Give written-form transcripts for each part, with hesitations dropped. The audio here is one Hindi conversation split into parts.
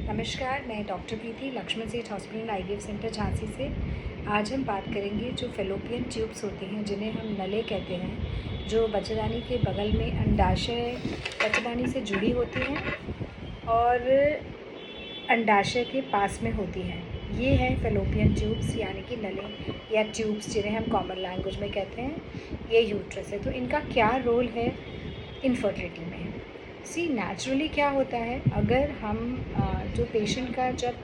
नमस्कार, मैं डॉक्टर प्रीति लक्ष्मण सेठ हॉस्पिटल आईवीएफ सेंटर झांसी से। आज हम बात करेंगे जो फेलोपियन ट्यूब्स होती हैं जिन्हें हम नले कहते हैं, जो बच्चेदानी के बगल में अंडाशय बच्चेदानी से जुड़ी होती हैं और अंडाशय के पास में होती हैं। ये है फेलोपियन ट्यूब्स यानी कि नले या ट्यूब्स जिन्हें हम कॉमन लैंग्वेज में कहते हैं। ये यूट्रस है। तो इनका क्या रोल है इनफर्टिलिटी में? नेचुरली क्या होता है, अगर हम जो पेशेंट का जब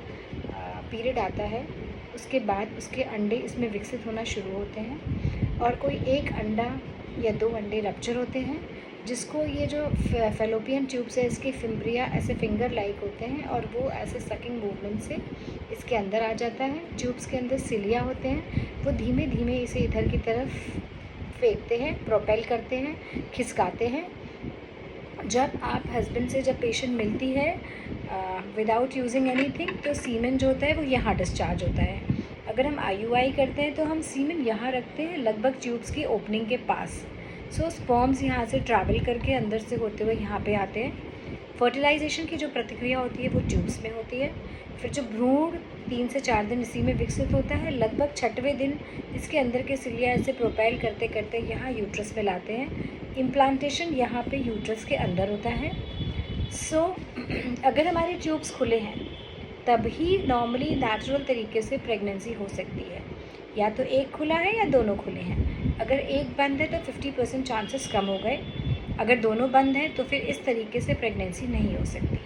पीरियड आता है उसके बाद उसके अंडे इसमें विकसित होना शुरू होते हैं और कोई एक अंडा या दो अंडे रप्चर होते हैं, जिसको ये जो फेलोपियन ट्यूब्स है इसके फिम्ब्रिया ऐसे फिंगर लाइक होते हैं और वो ऐसे सकिंग मूवमेंट से इसके अंदर आ जाता है। ट्यूब्स के अंदर सिलिया होते हैं, वो धीमे धीमे इसे इधर की तरफ फेंकते हैं, प्रोपेल करते हैं, खिसकाते हैं। जब आप हस्बैंड से जब पेशेंट मिलती है विदाउट यूजिंग एनीथिंग, तो सीमेन जो होता है वो यहाँ डिस्चार्ज होता है। अगर हम आईयूआई करते हैं तो हम सीमेन यहाँ रखते हैं लगभग ट्यूब्स की ओपनिंग के पास। स्पर्म्स यहाँ से ट्रैवल करके अंदर से होते हुए यहाँ पे आते हैं। फर्टिलाइजेशन की जो प्रतिक्रिया होती है वो ट्यूब्स में होती है। फिर जो भ्रूण 3 से 4 दिन इसी में विकसित होता है, लगभग 6वें दिन इसके अंदर के सिलिया ऐसे प्रोपेल करते करते यहाँ यूट्रस में लाते हैं। इम्प्लांटेशन यहाँ पे यूट्रस के अंदर होता है। अगर हमारे ट्यूब्स खुले हैं तभी नॉर्मली नेचुरल तरीके से प्रेगनेंसी हो सकती है। या तो एक खुला है या दोनों खुले हैं। अगर एक बंद है तो 50% चांसेस कम हो गए। अगर दोनों बंद हैं तो फिर इस तरीके से प्रेगनेंसी नहीं हो सकती।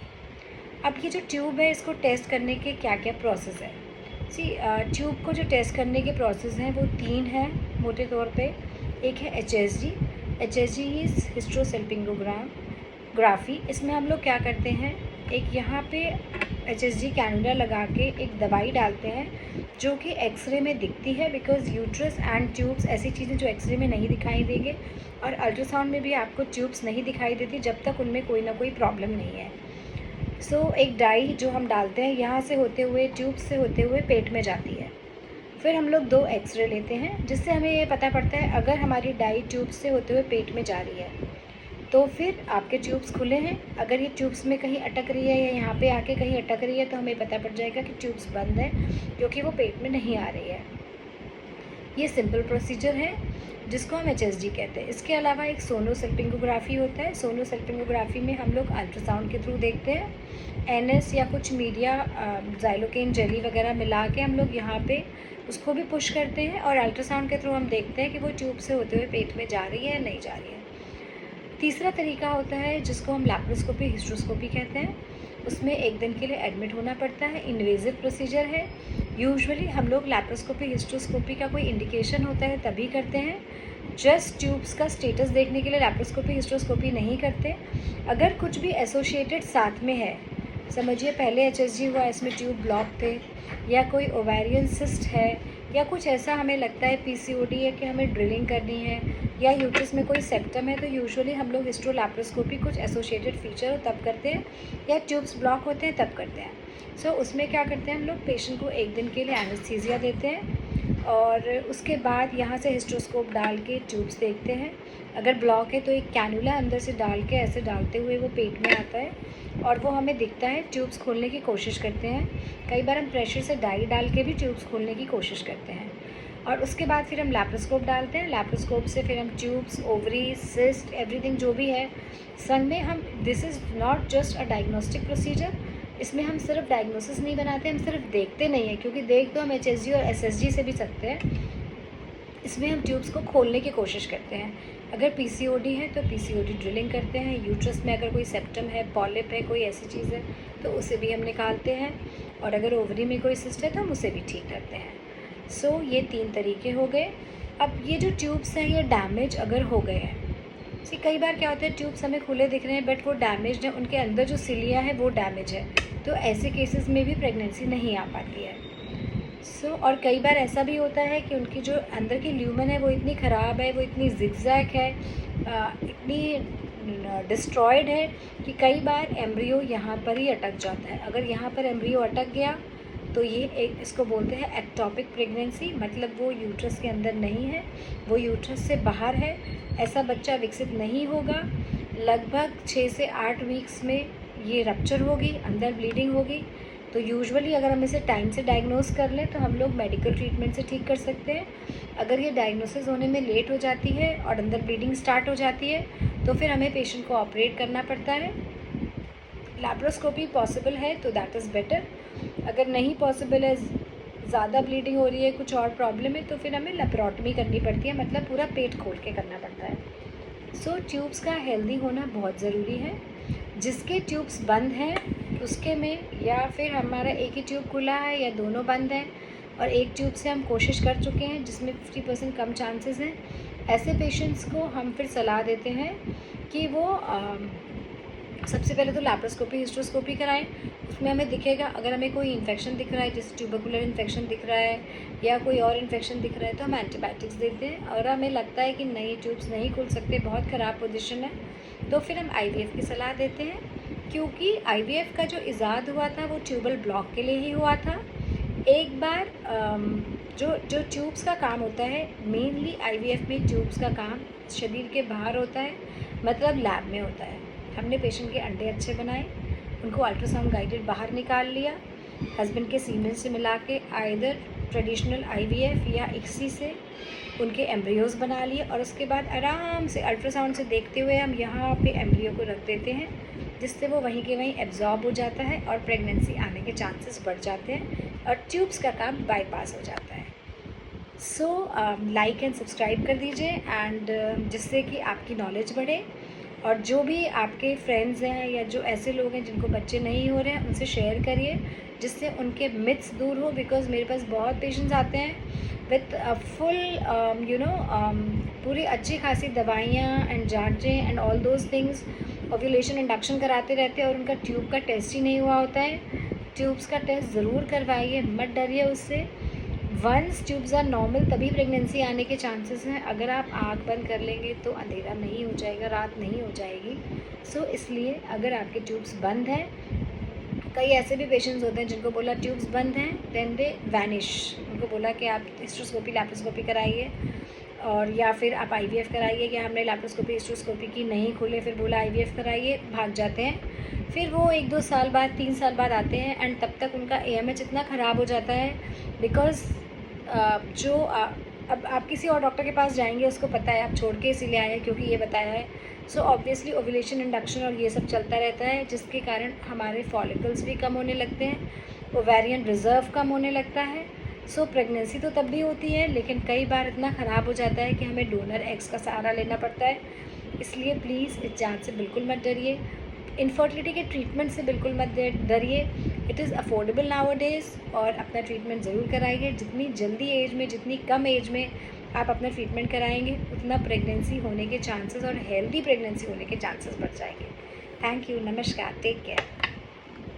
अब ये जो ट्यूब है इसको टेस्ट करने के क्या क्या प्रोसेस है? ट्यूब को जो टेस्ट करने के प्रोसेस हैं वो 3 हैं मोटे तौर पे। एक है HSG इज़ हिस्ट्रोसल्पिंगोग्राफी। इसमें हम लोग क्या करते हैं, एक यहाँ पे HSG कैनुला लगा के एक दवाई डालते हैं जो कि एक्सरे में दिखती है, बिकॉज यूट्रस एंड ट्यूब्स ऐसी चीज़ें जो एक्सरे में नहीं दिखाई देंगे और अल्ट्रासाउंड में भी आपको ट्यूब्स नहीं दिखाई देती जब तक उनमें कोई ना कोई प्रॉब्लम नहीं है। एक डाई जो हम डालते हैं यहाँ से होते हुए ट्यूब्स से होते हुए पेट में जाती है। फिर हम लोग 2 एक्सरे लेते हैं जिससे हमें ये पता पड़ता है अगर हमारी डाई ट्यूब्स से होते हुए पेट में जा रही है तो फिर आपके ट्यूब्स खुले हैं। अगर ये ट्यूब्स में कहीं अटक रही है या यहाँ पे आके कहीं अटक रही है तो हमें पता पड़ जाएगा कि ट्यूब्स बंद है, क्योंकि वो पेट में नहीं आ रही है। ये सिंपल प्रोसीजर है जिसको हम HSG कहते हैं। इसके अलावा एक सोनोसल्पिंगोग्राफी होता है। सोनोसल्पिंगोग्राफी में हम लोग अल्ट्रासाउंड के थ्रू देखते हैं। NS या कुछ मीडिया ज़ाइलोकेन जेली वगैरह मिला के हम लोग यहाँ पे उसको भी पुश करते हैं और अल्ट्रासाउंड के थ्रू हम देखते हैं कि वो ट्यूब से होते हुए पेट में जा रही है या नहीं जा रही है। तीसरा तरीका होता है जिसको हम लैप्रोस्कोपी हिस्ट्रोस्कोपी कहते हैं। उसमें 1 दिन के लिए एडमिट होना पड़ता है। इन्वेजिव प्रोसीजर है। यूजुअली हम लोग लैप्रोस्कोपी हिस्ट्रोस्कोपी का कोई इंडिकेशन होता है तभी करते हैं। जस्ट ट्यूब्स का स्टेटस देखने के लिए लैप्रोस्कोपी हिस्ट्रोस्कोपी नहीं करते। अगर कुछ भी एसोसिएटेड साथ में है, समझिए पहले HSG हुआ, इसमें ट्यूब ब्लॉक थे, या कोई ओवेरियन सिस्ट है, या कुछ ऐसा हमें लगता है PCOD है कि हमें ड्रिलिंग करनी है, या यूट्रस में कोई सेप्टम है, तो यूजुअली हम लोग हिस्ट्रोलैप्रोस्कोपी कुछ एसोसिएटेड फीचर हो तब करते हैं, या ट्यूब्स ब्लॉक होते हैं तब करते हैं। उसमें क्या करते हैं, हम लोग पेशेंट को 1 दिन के लिए एनेस्थीसिया देते हैं और उसके बाद यहाँ से हिस्ट्रोस्कोप डाल के ट्यूब्स देखते हैं। अगर ब्लॉक है तो एक कैनुला अंदर से डाल के ऐसे डालते हुए वो पेट में आता है और वो हमें दिखता है। ट्यूब्स खोलने की कोशिश करते हैं। कई बार हम प्रेशर से डाई डाल के भी ट्यूब्स खोलने की कोशिश करते हैं और उसके बाद फिर हम लैप्रोस्कोप डालते हैं। लैप्रोस्कोप से फिर हम ट्यूब्स, ओवरी, सिस्ट, एवरीथिंग जो भी है संग में हम, this is not just a diagnostic procedure. इसमें हम सिर्फ डायग्नोसिस नहीं बनाते, हम सिर्फ देखते नहीं हैं, क्योंकि देख तो हम HSG और SSG से भी सकते हैं। इसमें हम ट्यूब्स को खोलने की कोशिश करते हैं। अगर PCOD है तो PCOD ड्रिलिंग करते हैं। यूट्रस में अगर कोई सेप्टम है, पॉलिप है, कोई ऐसी चीज़ है तो उसे भी हम निकालते हैं, और अगर ओवरी में कोई सिस्ट है तो हम उसे भी ठीक करते हैं। ये 3 तरीके हो गए। अब ये जो ट्यूब्स हैं ये डैमेज अगर हो गए हैं, कई बार क्या होता है ट्यूब्स हमें खुले दिख रहे हैं बट वो डैमेज है, उनके अंदर जो सिलिया है वो डैमेज है, तो ऐसे केसेस में भी प्रेगनेंसी नहीं आ पाती है। और कई बार ऐसा भी होता है कि उनकी जो अंदर की ल्यूमन है वो इतनी ख़राब है, वो इतनी जिगजैग है, इतनी डिस्ट्रॉयड है कि कई बार एम्ब्रियो यहाँ पर ही अटक जाता है। अगर यहाँ पर एम्ब्रियो अटक गया तो ये एक, इसको बोलते हैं एक्टोपिक प्रेगनेंसी, मतलब वो यूट्रस के अंदर नहीं है, वो यूट्रस से बाहर है। ऐसा बच्चा विकसित नहीं होगा। लगभग 6 से 8 वीक्स में ये रप्चर होगी, अंदर ब्लीडिंग होगी। तो यूजुअली अगर हम इसे टाइम से डायग्नोस कर लें तो हम लोग मेडिकल ट्रीटमेंट से ठीक कर सकते हैं। अगर ये डायग्नोसिस होने में लेट हो जाती है और अंदर ब्लीडिंग स्टार्ट हो जाती है तो फिर हमें पेशेंट को ऑपरेट करना पड़ता है। लैप्रोस्कोपी पॉसिबल है तो दैट इज़ बेटर। अगर नहीं पॉसिबल है, ज़्यादा ब्लीडिंग हो रही है, कुछ और प्रॉब्लम है, तो फिर हमें लेप्रोटमी करनी पड़ती है, मतलब पूरा पेट खोल के करना पड़ता है। सो ट्यूब्स का हेल्दी होना बहुत ज़रूरी है। जिसके ट्यूब्स बंद हैं उसके में या फिर हमारा एक ही ट्यूब खुला है या दोनों बंद हैं और एक ट्यूब से हम कोशिश कर चुके हैं जिसमें 50% कम चांसेस हैं, ऐसे पेशेंट्स को हम फिर सलाह देते हैं कि वो सबसे पहले तो लैप्रोस्कोपी हिस्ट्रोस्कोपी कराएं। उसमें हमें दिखेगा, अगर हमें कोई इन्फेक्शन दिख रहा है, जैसे ट्यूबरकुलर इन्फेक्शन दिख रहा है या कोई और इन्फेक्शन दिख रहा है, तो हम एंटीबायोटिक्स देते हैं। और हमें लगता है कि नहीं, ट्यूब्स नहीं खुल सकते, बहुत ख़राब पोजीशन है, तो फिर हम IVF की सलाह देते हैं। क्योंकि IVF का जो इजाद हुआ था वो ट्यूबल ब्लॉक के लिए ही हुआ था। एक बार जो ट्यूब्स का काम होता है, मेनली IVF में ट्यूब्स का काम शरीर के बाहर होता है, मतलब लैब में होता है। हमने पेशेंट के अंडे अच्छे बनाए, उनको अल्ट्रासाउंड गाइडेड बाहर निकाल लिया, हस्बैंड के सीमेन से मिला के आइदर ट्रेडिशनल IVF या ICSI से उनके एम्ब्रियोज़ बना लिए और उसके बाद आराम से अल्ट्रासाउंड से देखते हुए हम यहाँ पे एम्ब्रियो को रख देते हैं, जिससे वो वहीं के वहीं एब्जॉर्ब हो जाता है और प्रेगनेंसी आने के चांसेस बढ़ जाते हैं और ट्यूब्स का काम बाईपास हो जाता है। सो लाइक एंड सब्सक्राइब कर दीजिए एंड जिससे कि आपकी नॉलेज बढ़े, और जो भी आपके फ्रेंड्स हैं या जो ऐसे लोग हैं जिनको बच्चे नहीं हो रहे हैं उनसे शेयर करिए, जिससे उनके मिथ्स दूर हो। बिकॉज़ मेरे पास बहुत पेशेंट्स आते हैं विथ फुल पूरी अच्छी खासी दवाइयाँ एंड जांचें and all those things, ovulation induction कराते रहते हैं और उनका ट्यूब का टेस्ट ही नहीं हुआ होता है। ट्यूब्स का टेस्ट ज़रूर करवाइए, मत डरिए उससे। वंस ट्यूब्स आर नॉर्मल तभी प्रेगनेंसी आने के चांसेस हैं। अगर आप आँख बंद कर लेंगे तो अंधेरा नहीं हो जाएगा, रात नहीं हो जाएगी। सो इसलिए अगर आपके ट्यूब्स बंद हैं, कई ऐसे भी पेशेंट्स होते हैं जिनको बोला ट्यूब्स बंद हैं, देन दे वैनिश। उनको बोला कि आप हिस्ट्रोस्कोपी लैप्रोस्कोपी कराइए और या फिर आप IVF कराइए, या हमने लैप्रोस्कोपी हिस्ट्रोस्कोपी की, नहीं खुले, फिर बोला IVF कराइए, भाग जाते हैं। फिर वो 1-2 साल बाद, 3 साल बाद आते हैं एंड तब तक उनका AMH इतना ख़राब हो जाता है बिकॉज़ अब आप किसी और डॉक्टर के पास जाएंगे, उसको पता है आप छोड़ के इसीलिए आए हैं क्योंकि ये बताया है। सो ऑब्वियसली ओव्यूलेशन इंडक्शन और ये सब चलता रहता है, जिसके कारण हमारे फॉलिकल्स भी कम होने लगते हैं, ओवेरियन रिजर्व कम होने लगता है। सो प्रेगनेंसी तो तब भी होती है, लेकिन कई बार इतना ख़राब हो जाता है कि हमें डोनर एग्स का सहारा लेना पड़ता है। इसलिए प्लीज़ इस जांच से बिल्कुल मत डरिए, इनफर्टिलिटी के ट्रीटमेंट से बिल्कुल मत डरिए। इट इज़ अफोर्डेबल नाउअडेज़, और अपना ट्रीटमेंट ज़रूर कराइए। जितनी जल्दी एज में, जितनी कम एज में आप अपना ट्रीटमेंट कराएंगे, उतना प्रेगनेंसी होने के चांसेस और हेल्दी प्रेगनेंसी होने के चांसेस बढ़ जाएंगे। थैंक यू, नमस्कार, टेक केयर।